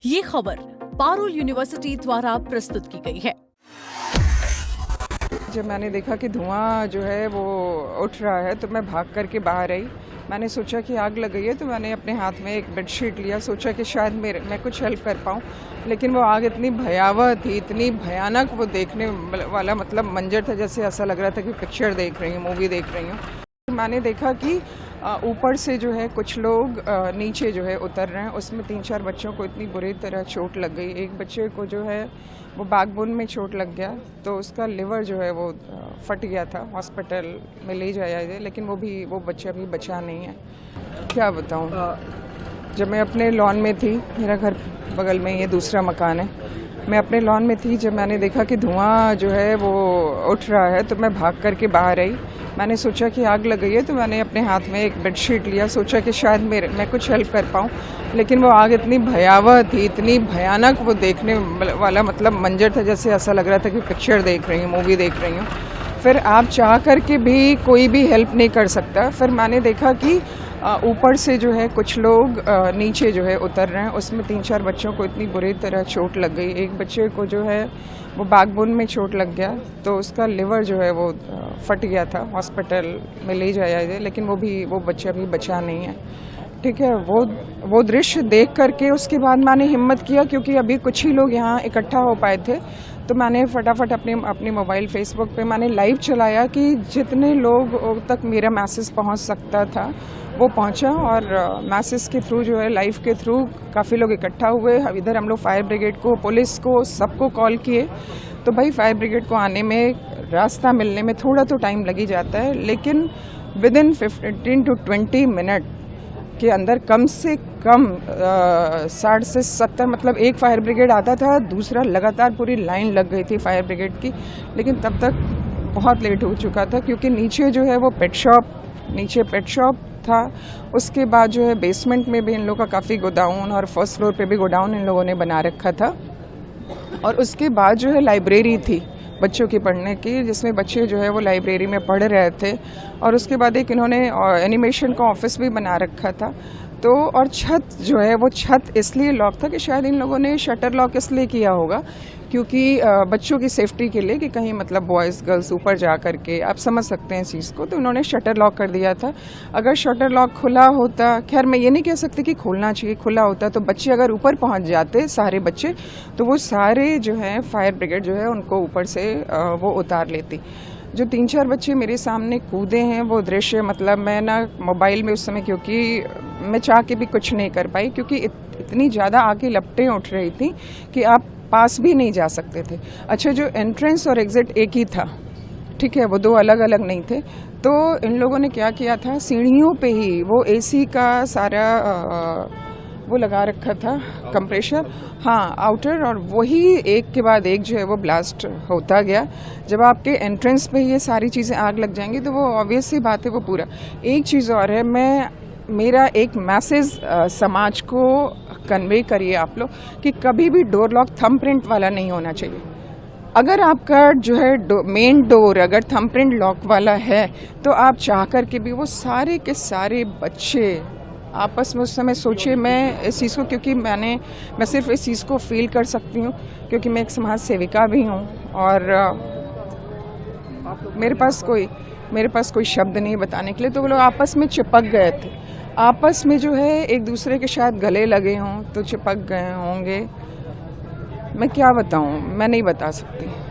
ये खबर पारुल यूनिवर्सिटी द्वारा प्रस्तुत की गई है। जब मैंने देखा कि धुआं जो है वो उठ रहा है तो मैं भाग करके बाहर आई। मैंने सोचा कि आग लग गई है तो मैंने अपने हाथ में एक बेडशीट लिया, सोचा कि शायद मैं कुछ हेल्प कर पाऊँ। लेकिन वो आग इतनी भयावह थी, इतनी भयानक, वो देखने वाला मतलब मंजर था, जैसे ऐसा लग रहा था कि पिक्चर देख रही हूँ, मूवी देख रही हूँ। मैंने देखा कि ऊपर से जो है कुछ लोग नीचे जो है उतर रहे हैं। उसमें 3-4 बच्चों को इतनी बुरी तरह चोट लग गई। एक बच्चे को जो है वो बैकबोन में चोट लग गया, तो उसका लिवर जो है वो फट गया था। हॉस्पिटल में ले जाया है, लेकिन वो बच्चा भी बचा नहीं है। क्या बताऊं। जब मैं अपने लॉन में थी, मेरा घर बगल में ये दूसरा मकान है, मैं अपने लॉन में थी, जब मैंने देखा कि धुआं जो है वो उठ रहा है तो मैं भाग करके बाहर आई। मैंने सोचा कि आग लग गई है तो मैंने अपने हाथ में एक बेडशीट लिया, सोचा कि शायद मैं कुछ हेल्प कर पाऊँ। लेकिन वो आग इतनी भयावह थी, इतनी भयानक, वो देखने वाला मतलब मंजर था, जैसे ऐसा लग रहा था कि पिक्चर देख रही हूँ, मूवी देख रही हूँ। फिर आप चाह करके भी कोई भी हेल्प नहीं कर सकता। फिर मैंने देखा कि ऊपर से जो है कुछ लोग नीचे जो है उतर रहे हैं। उसमें 3-4 बच्चों को इतनी बुरी तरह चोट लग गई। एक बच्चे को जो है वो बैकबोन में चोट लग गया, तो उसका लिवर जो है वो फट गया था। हॉस्पिटल में ले जाया है, लेकिन वो बच्चा भी बचा नहीं है। ठीक है, वो दृश्य देख करके उसके बाद मैंने हिम्मत किया, क्योंकि अभी कुछ ही लोग यहाँ इकट्ठा हो पाए थे, तो मैंने फटाफट अपने मोबाइल फेसबुक पे मैंने लाइव चलाया कि जितने लोग तक मेरा मैसेज पहुँच सकता था वो पहुँचा। और मैसेज के थ्रू जो है, लाइव के थ्रू काफ़ी लोग इकट्ठा हुए। इधर हम लोग फायर ब्रिगेड को, पुलिस को, सबको कॉल किए। तो भाई फायर ब्रिगेड को आने में, रास्ता मिलने में थोड़ा तो टाइम लग ही जाता है, लेकिन विद इन 15 to 20 मिनट के अंदर कम से कम 60 से 70, मतलब एक फायर ब्रिगेड आता था, दूसरा लगातार पूरी लाइन लग गई थी फायर ब्रिगेड की। लेकिन तब तक बहुत लेट हो चुका था, क्योंकि नीचे जो है वो नीचे पेट शॉप था। उसके बाद जो है बेसमेंट में भी इन लोगों का काफ़ी गोडाउन, और फर्स्ट फ्लोर पे भी गोडाउन इन लोगों ने बना रखा था। और उसके बाद जो है लाइब्रेरी थी बच्चों की पढ़ने की, जिसमें बच्चे जो है वो लाइब्रेरी में पढ़ रहे थे। और उसके बाद एक इन्होंने एनिमेशन का ऑफिस भी बना रखा था। तो और छत जो है वो छत इसलिए लॉक था कि शायद इन लोगों ने शटर लॉक इसलिए किया होगा क्योंकि बच्चों की सेफ्टी के लिए, कि कहीं मतलब बॉयज़ गर्ल्स ऊपर जा करके, आप समझ सकते हैं इस चीज़ को, तो उन्होंने शटर लॉक कर दिया था। अगर शटर लॉक खुला होता, खैर मैं ये नहीं कह सकती कि खोलना चाहिए, खुला होता तो बच्चे अगर ऊपर पहुंच जाते, सारे बच्चे, तो वो सारे जो हैं फायर ब्रिगेड जो है उनको ऊपर से वो उतार लेती। जो 3-4 बच्चे मेरे सामने कूदे हैं, वो दृश्य, मतलब मैं ना मोबाइल में उस समय, क्योंकि मैं चाह के भी कुछ नहीं कर पाई, क्योंकि इतनी ज़्यादा आगे लपटें उठ रही थी कि आप पास भी नहीं जा सकते थे। अच्छा, जो एंट्रेंस और एग्जिट एक ही था, ठीक है, वो दो अलग अलग नहीं थे। तो इन लोगों ने क्या किया था, सीढ़ियों पे ही वो एसी का सारा वो लगा रखा था, कंप्रेशर, हाँ, आउटर, और वही एक के बाद एक जो है वो ब्लास्ट होता गया। जब आपके एंट्रेंस पे ये सारी चीज़ें आग लग जाएंगी तो वो ऑब्वियस सी बात है, वो पूरा। एक चीज़ और है, मेरा एक मैसेज समाज को कन्वे करिए आप लोग, कि कभी भी डोर लॉक थंबप्रिंट वाला नहीं होना चाहिए। अगर आपका जो है मेन डोर अगर थंबप्रिंट लॉक वाला है, तो आप चाह करके भी, वो सारे के सारे बच्चे आपस में उस समय सोचिए। मैं इस चीज़ को, क्योंकि मैं सिर्फ इस चीज़ को फील कर सकती हूँ, क्योंकि मैं एक समाज सेविका भी हूँ, और मेरे पास कोई शब्द नहीं बताने के लिए। तो वो लोग आपस में चिपक गए थे, आपस में जो है एक दूसरे के शायद गले लगे हों, तो चिपक गए होंगे। मैं क्या बताऊँ, मैं नहीं बता सकती।